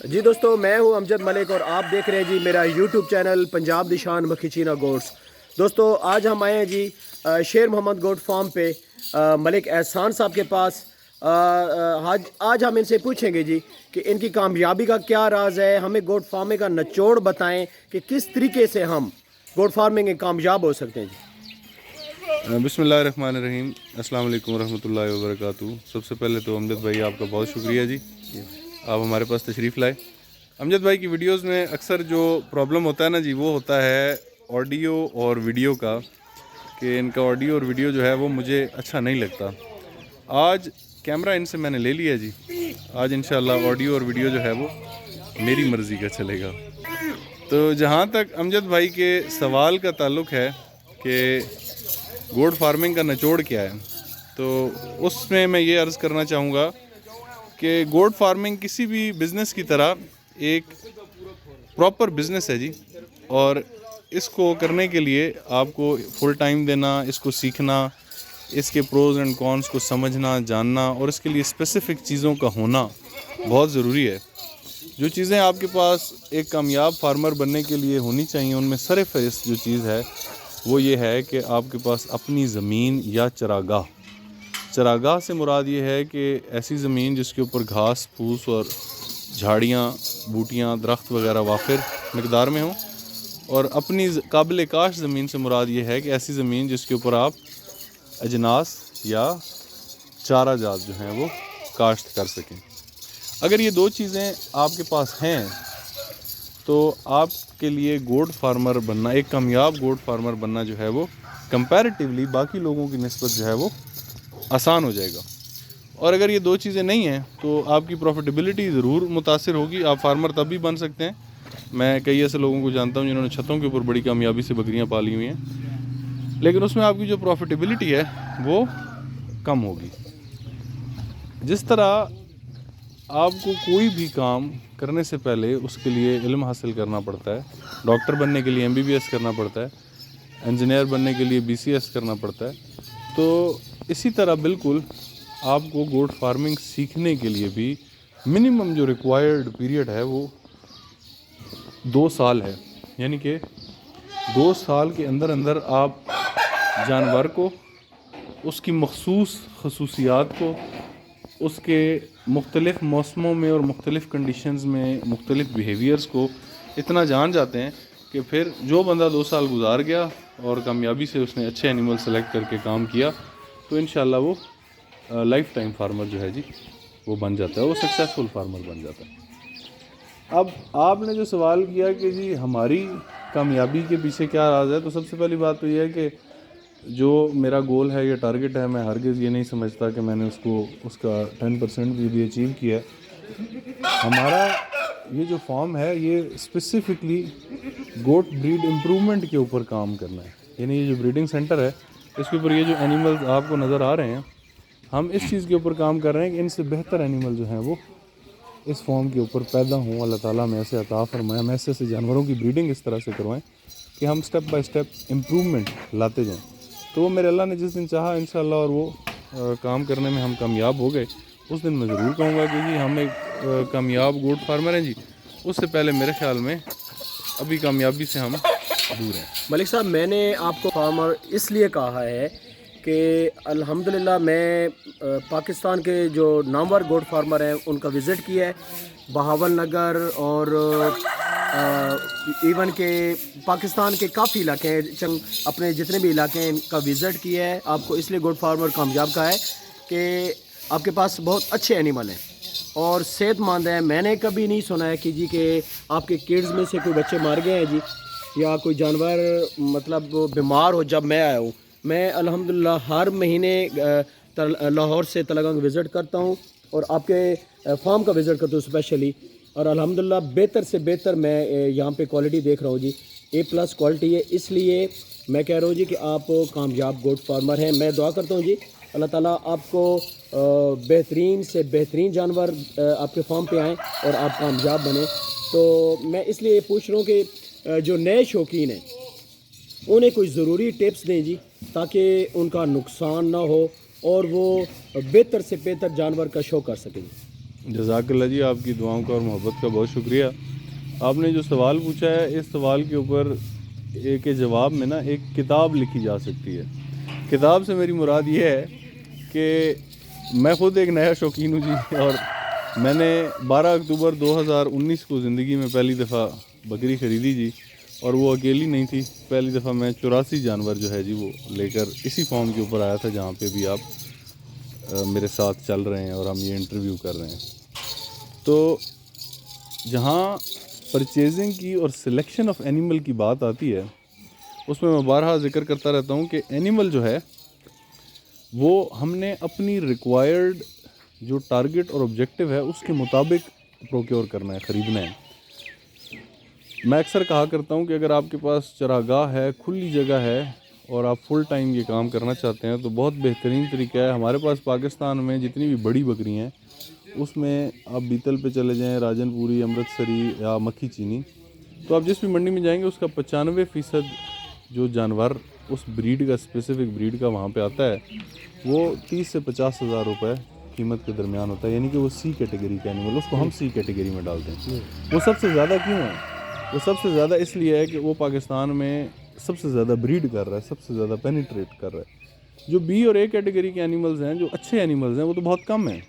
جی دوستو، میں ہوں امجد ملک اور آپ دیکھ رہے ہیں جی میرا یوٹیوب چینل پنجاب دی شان مکھیچینا گوٹس۔ دوستو آج ہم آئے ہیں جی شیر محمد گوٹ فارم پہ ملک احسان صاحب کے پاس۔ آج ہم ان سے پوچھیں گے جی کہ ان کی کامیابی کا کیا راز ہے، ہمیں گوٹ فارمنگ کا نچوڑ بتائیں کہ کس طریقے سے ہم گوٹ فارمنگ میں کامیاب ہو سکتے ہیں جی۔ بسم اللہ الرحمن الرحیم۔ السلام علیکم ورحمۃ اللہ وبرکاتہ۔ سب سے پہلے تو امجد بھائی آپ کا بہت شکریہ جی، آپ ہمارے پاس تشریف لائے۔ امجد بھائی کی ویڈیوز میں اکثر جو پرابلم ہوتا ہے نا جی، وہ ہوتا ہے آڈیو اور ویڈیو کا، کہ ان کا آڈیو اور ویڈیو جو ہے وہ مجھے اچھا نہیں لگتا۔ آج کیمرہ ان سے میں نے لے لیا جی، آج انشاءاللہ آڈیو اور ویڈیو جو ہے وہ میری مرضی کا چلے گا۔ تو جہاں تک امجد بھائی کے سوال کا تعلق ہے کہ گوٹ فارمنگ کا نچوڑ کیا ہے، تو اس میں یہ عرض کرنا چاہوں گا کہ گوٹ فارمنگ کسی بھی بزنس کی طرح ایک پراپر بزنس ہے جی، اور اس کو کرنے کے لیے آپ کو فل ٹائم دینا، اس کو سیکھنا، اس کے پروز اینڈ کونس کو سمجھنا جاننا، اور اس کے لیے اسپیسیفک چیزوں کا ہونا بہت ضروری ہے۔ جو چیزیں آپ کے پاس ایک کامیاب فارمر بننے کے لیے ہونی چاہیے، ان میں سر فہرست جو چیز ہے وہ یہ ہے کہ آپ کے پاس اپنی زمین یا چراگاہ سے مراد یہ ہے کہ ایسی زمین جس کے اوپر گھاس پھوس اور جھاڑیاں بوٹیاں درخت وغیرہ وافر مقدار میں ہوں، اور اپنی قابل کاشت زمین سے مراد یہ ہے کہ ایسی زمین جس کے اوپر آپ اجناس یا چارہ جات جو ہیں وہ کاشت کر سکیں۔ اگر یہ دو چیزیں آپ کے پاس ہیں تو آپ کے لیے گوٹ فارمر بننا، ایک کامیاب گوٹ فارمر بننا جو ہے وہ کمپیریٹیولی باقی لوگوں کی نسبت جو ہے وہ آسان ہو جائے گا۔ اور اگر یہ دو چیزیں نہیں ہیں تو آپ کی پروفیٹیبلٹی ضرور متاثر ہوگی۔ آپ فارمر تب بھی بن سکتے ہیں، میں کئی ایسے لوگوں کو جانتا ہوں جنہوں نے چھتوں کے اوپر بڑی کامیابی سے بکریاں پالی ہوئی ہیں، لیکن اس میں آپ کی جو پروفیٹیبلٹی ہے وہ کم ہوگی۔ جس طرح آپ کو کوئی بھی کام کرنے سے پہلے اس کے لیے علم حاصل کرنا پڑتا ہے، ڈاکٹر بننے کے لیے MBBS کرنا پڑتا ہے، انجینئر بننے کے لیے BCS کرنا پڑتا ہے، تو اسی طرح بالکل آپ کو گوٹ فارمنگ سیکھنے کے لیے بھی منیمم جو ریکوائرڈ پیریڈ ہے وہ 2 سال ہے۔ یعنی کہ 2 سال کے اندر آپ جانور کو، اس کی مخصوص خصوصیات کو، اس کے مختلف موسموں میں اور مختلف کنڈیشنز میں مختلف بیہیویئرز کو اتنا جان جاتے ہیں کہ پھر جو بندہ 2 سال گزار گیا اور کامیابی سے اس نے اچھے اینیمل سلیکٹ کر کے کام کیا تو انشاءاللہ وہ لائف ٹائم فارمر جو ہے جی وہ بن جاتا ہے، وہ سکسیسفل فارمر بن جاتا ہے۔ اب آپ نے جو سوال کیا کہ جی ہماری کامیابی کے پیچھے کیا راز ہے، تو سب سے پہلی بات تو یہ ہے کہ جو میرا گول ہے یا ٹارگٹ ہے، میں ہرگز یہ نہیں سمجھتا کہ میں نے اس کا 10% بھی اچیو کیا ہے۔ ہمارا یہ جو فارم ہے یہ اسپیسیفکلی گوٹ بریڈ امپرومنٹ کے اوپر کام کرنا ہے، یعنی یہ جو بریڈنگ سینٹر ہے اس کے اوپر یہ جو اینیملز آپ کو نظر آ رہے ہیں، ہم اس چیز کے اوپر کام کر رہے ہیں کہ ان سے بہتر اینیمل جو ہیں وہ اس فارم کے اوپر پیدا ہوں، اللہ تعالیٰ میں ایسے عطا فرمائے، ہم ایسے جانوروں کی بریڈنگ اس طرح سے کروائیں کہ ہم سٹیپ بائی سٹیپ امپرومنٹ لاتے جائیں۔ تو وہ میرے اللہ نے جس دن چاہا انشاءاللہ اور وہ کام کرنے میں ہم کامیاب ہو گئے، اس دن میں ضرور کہوں گا کہ جی ہم ایک کامیاب گوٹ فارمر ہیں جی۔ اس سے پہلے میرے خیال میں ابھی کامیابی سے ہم دور ہیں۔ ملک صاحب، میں نے آپ کو فارمر اس لیے کہا ہے کہ الحمدللہ میں پاکستان کے جو نامور گوٹ فارمر ہیں ان کا وزٹ کیا ہے، بہاول نگر اور ایون کہ پاکستان کے کافی علاقے ہیں، اپنے جتنے بھی علاقے ہیں ان کا وزٹ کیا ہے۔ آپ کو اس لیے گوٹ فارمر کامیاب کا ہے کہ آپ کے پاس بہت اچھے اینیمل ہیں اور صحت مند ہیں۔ میں نے کبھی نہیں سنا ہے کہ جی کہ آپ کے کڈز میں سے کوئی بچے مار گئے ہیں جی، یا کوئی جانور مطلب بیمار ہو۔ جب میں آیا ہوں، میں الحمدللہ ہر مہینے لاہور سے تلنگانگ وزٹ کرتا ہوں اور آپ کے فارم کا وزٹ کرتا ہوں اسپیشلی، اور الحمدللہ بہتر سے بہتر میں یہاں پہ کوالٹی دیکھ رہا ہوں جی، A+ کوالٹی ہے۔ اس لیے میں کہہ رہا ہوں جی کہ آپ کامیاب گوٹ فارمر ہیں۔ میں دعا کرتا ہوں جی اللہ تعالیٰ آپ کو بہترین سے بہترین جانور آپ کے فارم پہ آئیں اور آپ کامیاب بنیں۔ تو میں اس لیے پوچھ رہا ہوں کہ جو نئے شوقین ہیں انہیں کوئی ضروری ٹپس دیں جی، تاکہ ان کا نقصان نہ ہو اور وہ بہتر سے بہتر جانور کا شو کر سکیں۔ جزاک اللہ جی، آپ کی دعاؤں کا اور محبت کا بہت شکریہ۔ آپ نے جو سوال پوچھا ہے، اس سوال کے اوپر ایک جواب میں نا ایک کتاب لکھی جا سکتی ہے۔ کتاب سے میری مراد یہ ہے کہ میں خود ایک نیا شوقین ہوں جی، اور میں نے 12 اکتوبر 2019 کو زندگی میں پہلی دفعہ بکری خریدی جی، اور وہ اکیلی نہیں تھی۔ پہلی دفعہ میں 84 جانور جو ہے جی وہ لے کر اسی فارم کے اوپر آیا تھا جہاں پہ بھی آپ میرے ساتھ چل رہے ہیں اور ہم یہ انٹرویو کر رہے ہیں۔ تو جہاں پرچیزنگ کی اور سلیکشن آف اینیمل کی بات آتی ہے، اس میں بارہا ذکر کرتا رہتا ہوں کہ اینیمل جو ہے وہ ہم نے اپنی ریکوائرڈ جو ٹارگٹ اور آبجیکٹیو ہے اس کے مطابق پروکیور کرنا ہے، خریدنا ہے۔ میں اکثر کہا کرتا ہوں کہ اگر آپ کے پاس چراگاہ ہے، کھلی جگہ ہے، اور آپ فل ٹائم یہ کام کرنا چاہتے ہیں تو بہت بہترین طریقہ ہے۔ ہمارے پاس پاکستان میں جتنی بھی بڑی بکری ہیں اس میں آپ بیتل پہ چلے جائیں، راجن پوری، امرتسری یا مکھی چینی، تو آپ جس بھی منڈی میں جائیں گے اس کا 95% جو جانور اس بریڈ کا، اسپیسیفک بریڈ کا وہاں پہ آتا ہے، وہ 30 سے 50 ہزار روپے قیمت کے درمیان ہوتا ہے، یعنی کہ وہ سی کیٹیگری کا اینیمل، اس کو ہم سی کیٹیگری میں ڈالتے ہیں۔ وہ سب سے زیادہ کیوں ہے؟ وہ سب سے زیادہ اس لیے ہے کہ وہ پاکستان میں سب سے زیادہ بریڈ کر رہا ہے، سب سے زیادہ پینیٹریٹ کر رہا ہے۔ جو بی اور اے کیٹیگری کے اینیملز ہیں، جو اچھے اینیملز ہیں، وہ تو بہت کم ہیں۔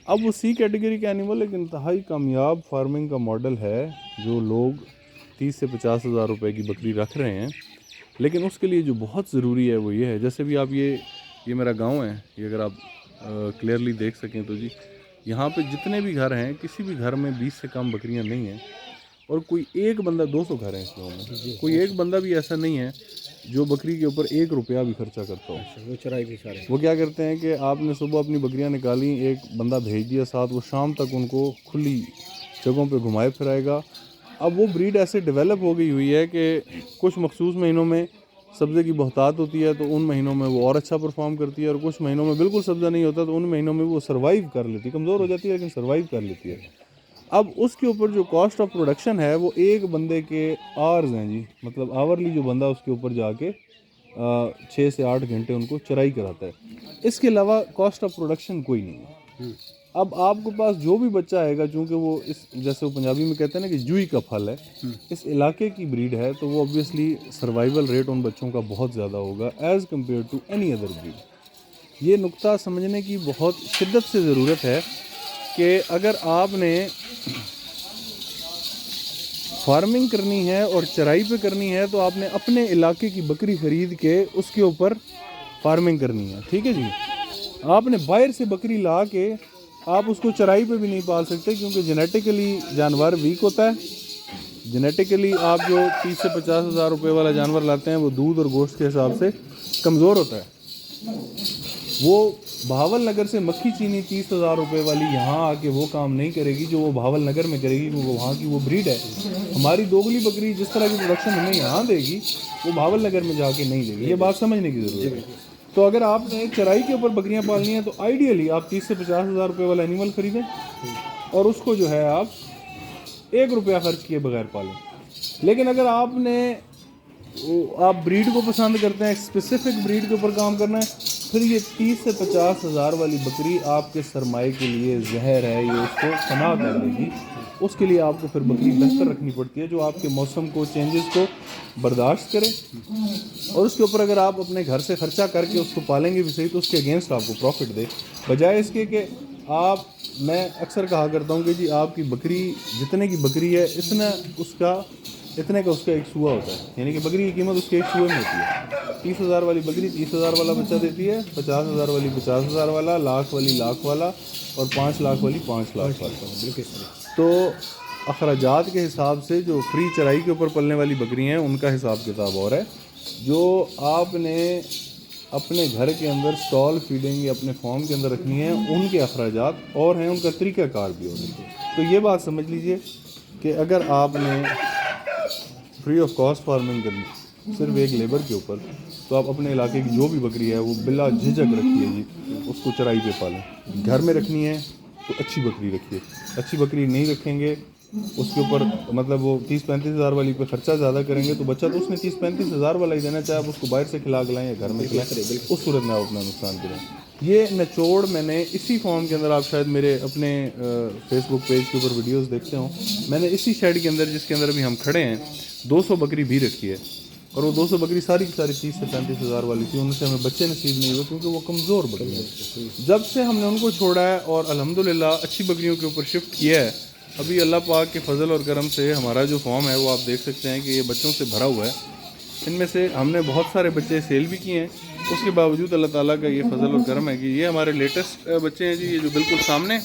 اب وہ سی کیٹیگری کے اینیمل ایک انتہائی کامیاب فارمنگ کا ماڈل ہے، جو لوگ 30 سے 50 ہزار روپے کی بکری رکھ رہے ہیں، لیکن اس کے لیے جو بہت ضروری ہے وہ یہ ہے، جیسے بھی آپ یہ میرا گاؤں ہے، یہ اگر آپ کلیئرلی دیکھ سکیں تو جی، یہاں پہ جتنے بھی گھر ہیں، کسی بھی گھر میں 20 سے کم بکریاں نہیں ہیں، اور کوئی ایک بندہ، 200 گھر ہیں اس گاؤں میں، کوئی ایک بندہ بھی ایسا نہیں ہے جو بکری کے اوپر 1 روپیہ بھی خرچہ کرتا ہو۔ وہ چرائی بھی سارے وہ کیا کرتے ہیں کہ آپ نے صبح اپنی بکریاں نکالی، ایک بندہ بھیج دیا ساتھ، وہ شام تک ان کو کھلی جگہوں پہ گھمائے پھرائے گا۔ اب وہ بریڈ ایسے ڈیولپ ہو گئی ہوئی ہے کہ کچھ مخصوص مہینوں میں سبزے کی بہتات ہوتی ہے تو ان مہینوں میں وہ اور اچھا پرفارم کرتی ہے، اور کچھ مہینوں میں بالکل سبزہ نہیں ہوتا تو ان مہینوں میں وہ سروائیو کر لیتی ہے، کمزور ہو جاتی ہے لیکن سروائیو کر لیتی ہے۔ اب اس کے اوپر جو کاسٹ آف پروڈکشن ہے وہ ایک بندے کے آورز ہیں جی، مطلب آورلی جو بندہ اس کے اوپر جا کے 6 سے 8 گھنٹے ان کو چرائی کراتا ہے، اس کے علاوہ کاسٹ آف پروڈکشن کوئی نہیں ہے۔ اب آپ کے پاس جو بھی بچہ آئے گا، چونکہ وہ جیسے وہ پنجابی میں کہتے ہیں نا کہ جوئی کا پھل ہے، اس علاقے کی بریڈ ہے، تو وہ obviously سروائیول ریٹ ان بچوں کا بہت زیادہ ہوگا as compare to any other bread. یہ نقطہ سمجھنے کی بہت شدت سے ضرورت ہے کہ اگر آپ نے فارمنگ کرنی ہے اور چرائی پہ کرنی ہے تو آپ نے اپنے علاقے کی بکری خرید کے اس کے اوپر فارمنگ کرنی ہے، ٹھیک ہے جی۔ آپ نے باہر سے بکری لا کے آپ اس کو چرائی پہ بھی نہیں پال سکتے، کیونکہ جینیٹیکلی جانور ویک ہوتا ہے۔ جینیٹیکلی آپ جو 30 سے 50 ہزار روپے والا جانور لاتے ہیں وہ دودھ اور گوشت کے حساب سے کمزور ہوتا ہے۔ وہ بہاول نگر سے مکھی چینی 30 ہزار روپے والی یہاں آ کے وہ کام نہیں کرے گی جو وہ بہاول نگر میں کرے گی، کیونکہ وہاں کی وہ بریڈ ہے۔ ہماری دوگلی بکری جس طرح کی پروڈکشن ہمیں یہاں دے گی وہ بہاول نگر میں جا کے نہیں دے گی، یہ بات سمجھنے کی ضرورت ہے۔ تو اگر آپ نے چرائی کے اوپر بکریاں پالنی ہیں تو آئیڈیلی آپ 30 سے 50 ہزار روپے والا اینیمل خریدیں اور اس کو جو ہے آپ 1 روپیہ خرچ کیے بغیر پالیں۔ لیکن اگر آپ بریڈ کو پسند کرتے ہیں، اسپیسیفک بریڈ کے اوپر کام کرنا ہے، پھر یہ 30 سے 50 ہزار والی بکری آپ کے سرمائے کے لیے زہر ہے، یہ اس کو فنا کر دے گی۔ اس کے لیے آپ کو پھر بکری بہتر رکھنی پڑتی ہے جو آپ کے موسم کو، چینجز کو برداشت کرے، اور اس کے اوپر اگر آپ اپنے گھر سے خرچہ کر کے اس کو پالیں گے بھی صحیح تو اس کے اگینسٹ آپ کو پروفٹ دے، بجائے اس کے کہ میں اکثر کہا کرتا ہوں کہ جی آپ کی بکری جتنے کی بکری ہے اتنے کا اس کا ایک سوا ہوتا ہے، یعنی کہ بکری کی قیمت اس کے ایک سوے میں ہوتی ہے۔ 30 ہزار والی بکری 30 ہزار والا بچہ دیتی ہے، 50 ہزار والی 50 ہزار والا، لاکھ والی لاکھ والا، اور 5 لاکھ والی 5 لاکھ والا۔ تو اخراجات کے حساب سے جو فری چرائی کے اوپر پلنے والی بکری ہیں ان کا حساب کتاب اور ہے، جو آپ نے اپنے گھر کے اندر اسٹال فیڈنگ یا اپنے فارم کے اندر رکھنی ہے ان کے اخراجات اور ہیں، ان کا طریقہ کار بھی اور ہے۔ تو یہ بات سمجھ لیجئے کہ اگر آپ نے فری آف کاسٹ فارمنگ کرنی صرف ایک لیبر کے اوپر، تو آپ اپنے علاقے کی جو بھی بکری ہے وہ بلا جھجک رکھیے جی، اس کو چرائی پہ پالیں۔ گھر میں رکھنی ہے تو اچھی بکری رکھیے، اچھی بکری نہیں رکھیں گے اس کے اوپر مطلب وہ 30-35 ہزار والی پہ خرچہ زیادہ کریں گے تو بچہ تو اس نے 30-35 ہزار والا ہی دینا، چاہے آپ اس کو باہر سے کھلا کھلائیں یا گھر میں کھلائیں، اس صورت میں آپ اپنا نقصان کریں۔ یہ نچوڑ میں نے اسی فارم کے اندر، آپ شاید میرے اپنے فیس بک پیج کے اوپر ویڈیوز دیکھتے ہوں، میں نے اسی شیڈ کے اندر جس کے اندر ابھی ہم کھڑے ہیں 200 بکری بھی رکھی ہے، اور وہ 200 بکری ساری کی ساری 30 سے 35 ہزار والی تھی، ان سے ہمیں بچے نصیب نہیں ہوئے کیونکہ وہ کمزور بکری ہیں۔ جب سے ہم نے ان کو چھوڑا ہے اور الحمدللہ اچھی بکریوں کے اوپر شفٹ کیا ہے، ابھی اللہ پاک کے فضل اور کرم سے ہمارا جو فارم ہے وہ آپ دیکھ سکتے ہیں کہ یہ بچوں سے بھرا ہوا ہے۔ ان میں سے ہم نے بہت سارے بچے سیل بھی کیے ہیں، اس کے باوجود اللہ تعالیٰ کا یہ فضل اور کرم ہے کہ یہ ہمارے لیٹسٹ بچے ہیں جی، یہ جو بالکل سامنے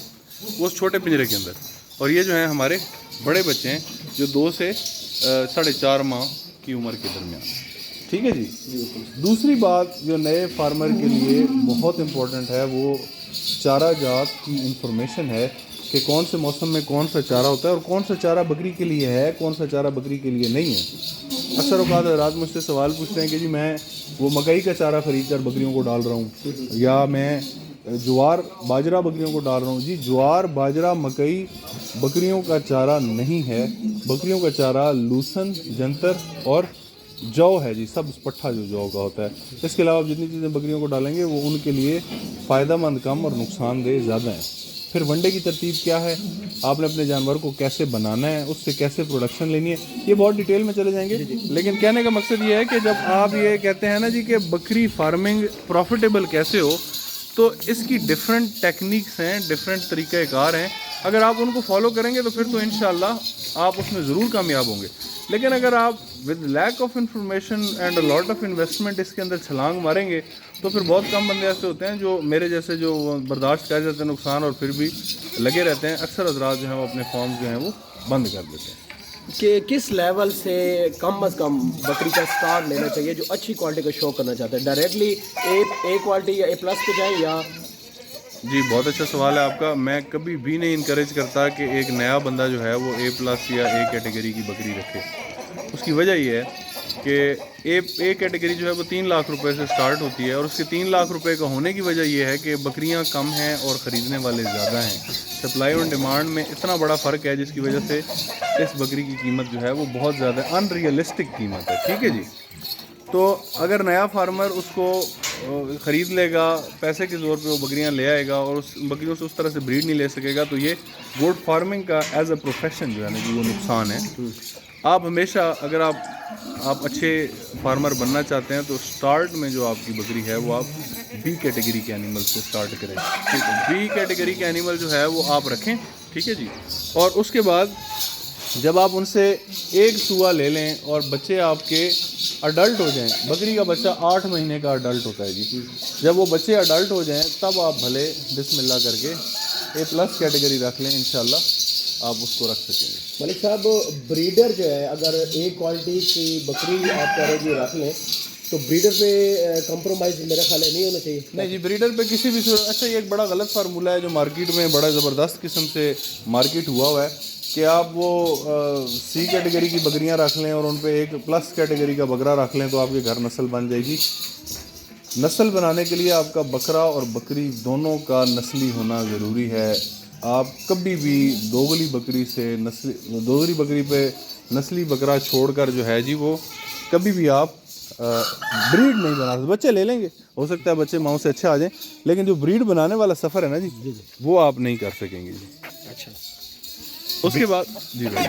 وہ اس چھوٹے پنجرے کے اندر، اور یہ جو ہیں ہمارے بڑے بچے ہیں جو 2 سے 4.5 ماہ کی عمر کے درمیان۔ ٹھیک ہے جی۔ دوسری بات جو نئے فارمر کے لیے بہت امپورٹنٹ ہے وہ چارہ جات کی انفارمیشن ہے کہ کون سے موسم میں کون سا چارہ ہوتا ہے اور کون سا چارہ بکری کے لیے ہے، کون سا چارہ بکری کے لیے نہیں ہے۔ اکثر اوقات حضرات مجھ سے سوال پوچھتے ہیں کہ جی میں وہ مکئی کا چارہ خرید کر بکریوں کو ڈال رہا ہوں، یا میں جوار باجرہ بکریوں کو ڈال رہا ہوں۔ جی جوار باجرہ مکئی بکریوں کا چارہ نہیں ہے، بکریوں کا چارہ لوسن، جنتر اور جو ہے جی، سبز پٹھا جو کا ہوتا ہے۔ اس کے علاوہ جتنی چیزیں بکریوں کو ڈالیں گے وہ ان کے لیے فائدہ مند کم اور نقصان دہ زیادہ ہیں۔ پھر ونڈے کی ترتیب کیا ہے، آپ نے اپنے جانور کو کیسے بنانا ہے، اس سے کیسے پروڈکشن لینی ہے، یہ بہت ڈیٹیل میں چلے جائیں گے، لیکن کہنے کا مقصد یہ ہے کہ جب آپ یہ کہتے ہیں نا جی کہ بکری فارمنگ پروفیٹیبل کیسے ہو، تو اس کی ڈفرینٹ ٹیکنیکس ہیں، ڈفرینٹ طریقہ کار ہیں۔ اگر آپ ان کو فالو کریں گے تو پھر تو انشاءاللہ آپ اس میں ضرور کامیاب ہوں گے، لیکن اگر آپ with lack of information and a lot of investment اس کے اندر چھلانگ ماریں گے تو پھر بہت کم بندے ایسے ہوتے ہیں جو میرے جیسے جو برداشت کر جاتے ہیں نقصان اور پھر بھی لگے رہتے ہیں۔ اکثر حضرات جو ہیں وہ اپنے فارم جو ہیں وہ بند کر دیتے ہیں۔ کہ کس لیول سے کم از کم بکری کا سٹارٹ لینا چاہیے جو اچھی کوالٹی کا شو کرنا چاہتے ہیں؟ ڈائریکٹلی اے کوالٹی یا اے پلس پہ جائیں یا؟ جی بہت اچھا سوال ہے آپ کا۔ میں کبھی بھی نہیں انکریج کرتا کہ ایک نیا بندہ جو ہے وہ اے پلس یا اے کیٹیگری کی بکری رکھے۔ اس کی وجہ یہ ہے کہ اے کیٹیگری جو ہے وہ 3 لاکھ روپے سے سٹارٹ ہوتی ہے، اور اس کے 3 لاکھ روپے کا ہونے کی وجہ یہ ہے کہ بکریاں کم ہیں اور خریدنے والے زیادہ ہیں۔ سپلائی اور ڈیمانڈ میں اتنا بڑا فرق ہے جس کی وجہ سے اس بکری کی قیمت جو ہے وہ بہت زیادہ ان ریئلسٹک قیمت ہے۔ ٹھیک ہے جی۔ تو اگر نیا فارمر اس کو خرید لے گا، پیسے کے زور پہ وہ بکریاں لے آئے گا اور اس بکریوں سے اس طرح سے بریڈ نہیں لے سکے گا، تو یہ گوٹ فارمنگ کا ایز اے پروفیشن جو ہے نا جی وہ نقصان ہے۔ آپ ہمیشہ اگر آپ اچھے فارمر بننا چاہتے ہیں تو سٹارٹ میں جو آپ کی بکری ہے وہ آپ بی کیٹیگری کے اینیمل سے سٹارٹ کریں۔ ٹھیک ہے، بی کیٹیگری کے اینیمل جو ہے وہ آپ رکھیں، ٹھیک ہے جی۔ اور اس کے بعد جب آپ ان سے ایک سوا لے لیں اور بچے آپ کے اڈلٹ ہو جائیں، بکری کا بچہ 8 مہینے کا اڈلٹ ہوتا ہے جی، جب وہ بچے اڈلٹ ہو جائیں تب آپ بھلے بسم اللہ کر کے اے پلس کیٹیگری رکھ لیں، انشاءاللہ آپ اس کو رکھ سکیں گے۔ ملک صاحب بریڈر جو ہے اگر ایک کوالٹی کی بکری آپ کہہ رہے جی رکھ لیں تو بریڈر پہ کمپرومائز میرا خیال ہے نہیں ہونا چاہیے؟ نہیں جی، بریڈر پہ کسی بھی صورت، اچھا یہ ایک بڑا غلط فارمولہ ہے جو مارکیٹ میں بڑا زبردست قسم سے مارکیٹ ہوا ہے کہ آپ وہ سی کیٹیگری کی بکریاں رکھ لیں اور ان پہ ایک پلس کیٹیگری کا بکرا رکھ لیں تو آپ کے گھر نسل بن جائے گی۔ نسل بنانے کے لیے آپ کا بکرا اور بکری دونوں کا نسلی ہونا ضروری ہے۔ آپ کبھی بھی دوگلی بکری پہ نسلی بکرا چھوڑ کر جو ہے جی وہ کبھی بھی آپ بریڈ نہیں بنا سکتے۔ بچے لے لیں گے، ہو سکتا ہے بچے ماؤں سے اچھے آ جائیں، لیکن جو بریڈ بنانے والا سفر ہے نا جی وہ آپ نہیں کر سکیں گے جی۔ اچھا، اس کے بعد جی بھائی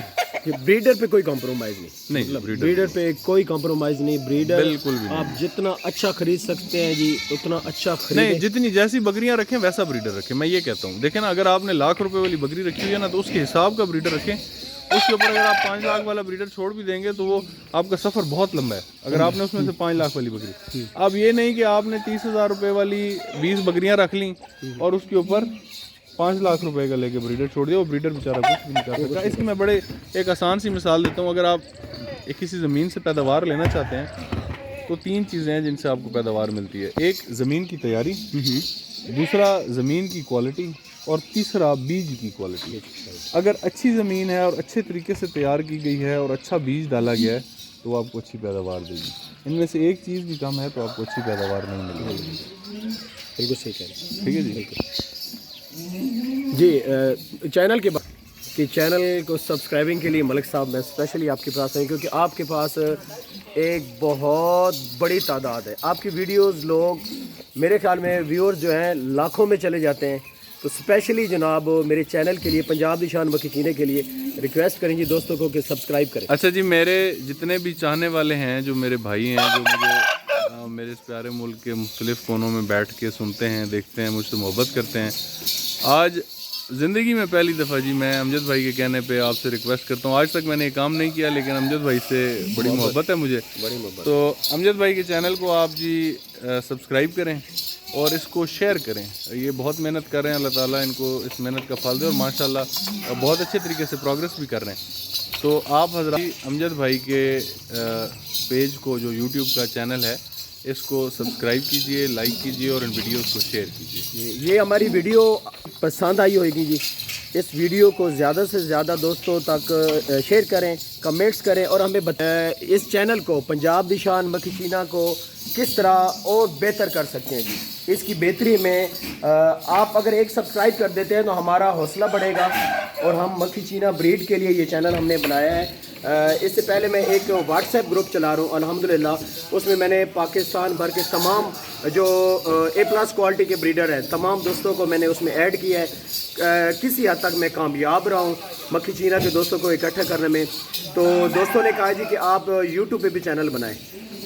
بریڈر پہ کوئی کمپرومائز نہیں؟ نہیں، بریڈر پہ کوئی کمپرومائز نہیں، بریڈر بالکل بھی نہیں۔ آپ جتنا اچھا خرید سکتے ہیں جی اتنا اچھا نہیں، خریدیں۔ جتنی جیسی بکریاں رکھیں ویسا بریڈر رکھیں، میں یہ کہتا ہوں۔ دیکھیں نا، اگر آپ نے لاکھ روپے والی بکری رکھی ہوئی ہے نا تو اس کے حساب کا بریڈر رکھیں۔ اس کے اوپر اگر آپ 5 لاکھ والا بریڈر چھوڑ بھی دیں گے تو وہ آپ کا سفر بہت لمبا ہے اگر آپ نے اس میں سے 5 لاکھ والی بکری۔ اب یہ نہیں کہ آپ نے 30,000 روپے والی 20 بکریاں رکھ لیں اور اس کے اوپر 5 لاکھ روپے کا لے کے بریڈر چھوڑ دیا، وہ بریڈر بیچارہ کچھ بھی نہیں کر سکتا۔ اس کی میں بڑے ایک آسان سی مثال دیتا ہوں۔ اگر آپ کسی زمین سے پیداوار لینا چاہتے ہیں تو 3 چیزیں ہیں جن سے آپ کو پیداوار ملتی ہے۔ ایک زمین کی تیاری، دوسرا زمین کی کوالٹی، اور تیسرا بیج کی کوالٹی۔ اگر اچھی زمین ہے اور اچھے طریقے سے تیار کی گئی ہے اور اچھا بیج ڈالا گیا ہے تو وہ آپ کو اچھی پیداوار دے گی۔ ان میں سے ایک چیز بھی کم ہے تو آپ کو اچھی پیداوار نہیں ملے گی۔ بالکل صحیح کہہ رہے ہیں، ٹھیک ہے جی۔ جی چینل کے بعد کہ چینل کو سبسکرائبنگ کے لیے ملک صاحب میں اسپیشلی آپ کے پاس آئیں، کیونکہ آپ کے پاس ایک بہت بڑی تعداد ہے. آپ کی ویڈیوز لوگ میرے خیال میں ویورز جو ہیں لاکھوں میں چلے جاتے ہیں. تو اسپیشلی جناب میرے چینل کے لیے پنجاب دی شان مکھی چینے کے لیے ریکویسٹ کریں گی دوستوں کو کہ سبسکرائب کریں. اچھا جی، میرے جتنے بھی چاہنے والے ہیں، جو میرے بھائی ہیں، جو مجھے میرے اس پیارے ملک کے مختلف کونوں میں بیٹھ کے سنتے ہیں، دیکھتے ہیں، مجھ سے محبت کرتے ہیں، آج زندگی میں پہلی دفعہ جی میں امجد بھائی کے کہنے پہ آپ سے ریکویسٹ کرتا ہوں. آج تک میں نے یہ کام نہیں کیا، لیکن امجد بھائی سے بڑی محبت ہے مجھے. بڑی محبت. تو امجد بھائی کے چینل کو آپ جی سبسکرائب کریں اور اس کو شیئر کریں. یہ بہت محنت کر رہے ہیں، اللہ تعالیٰ ان کو اس محنت کا پھل دے، اور ماشاءاللہ بہت اچھے طریقے سے پروگریس بھی کر رہے ہیں. تو آپ حضرات امجد بھائی کے پیج کو، جو یوٹیوب کا چینل ہے، اس کو سبسکرائب کیجئے، لائک کیجئے اور ان ویڈیوز کو شیئر کیجئے. یہ ہماری ویڈیو پسند آئی ہوئے گی جی. اس ویڈیو کو زیادہ سے زیادہ دوستوں تک شیئر کریں، کمنٹس کریں، اور ہمیں بتائیں اس چینل کو، پنجاب دی شان مکھی چینا کو کس طرح اور بہتر کر سکتے ہیں جی. اس کی بہتری میں آپ اگر ایک سبسکرائب کر دیتے ہیں تو ہمارا حوصلہ بڑھے گا، اور ہم مکھی چینا بریڈ کے لیے یہ چینل ہم نے بنایا ہے. اس سے پہلے میں ایک واٹس ایپ گروپ چلا رہا ہوں الحمدللہ. اس میں نے پاکستان بھر کے تمام جو A+ کوالٹی کے بریڈر ہیں، تمام دوستوں کو میں نے اس میں ایڈ کیا ہے. کسی حد تک میں کامیاب رہا ہوں مکھی چینا کے دوستوں کو اکٹھا کرنے میں. تو دوستوں نے کہا جی کہ آپ یوٹیوب پہ بھی چینل بنائیں،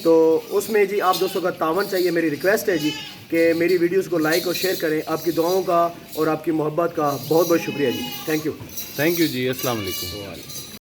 تو اس میں جی آپ دوستوں کا تعاون چاہیے. میری ریکویسٹ ہے جی کہ میری ویڈیوز کو لائک اور شیئر کریں. آپ کی دعاؤں کا اور آپ کی محبت کا بہت بہت شکریہ جی. تھینک یو جی. السلام علیکم.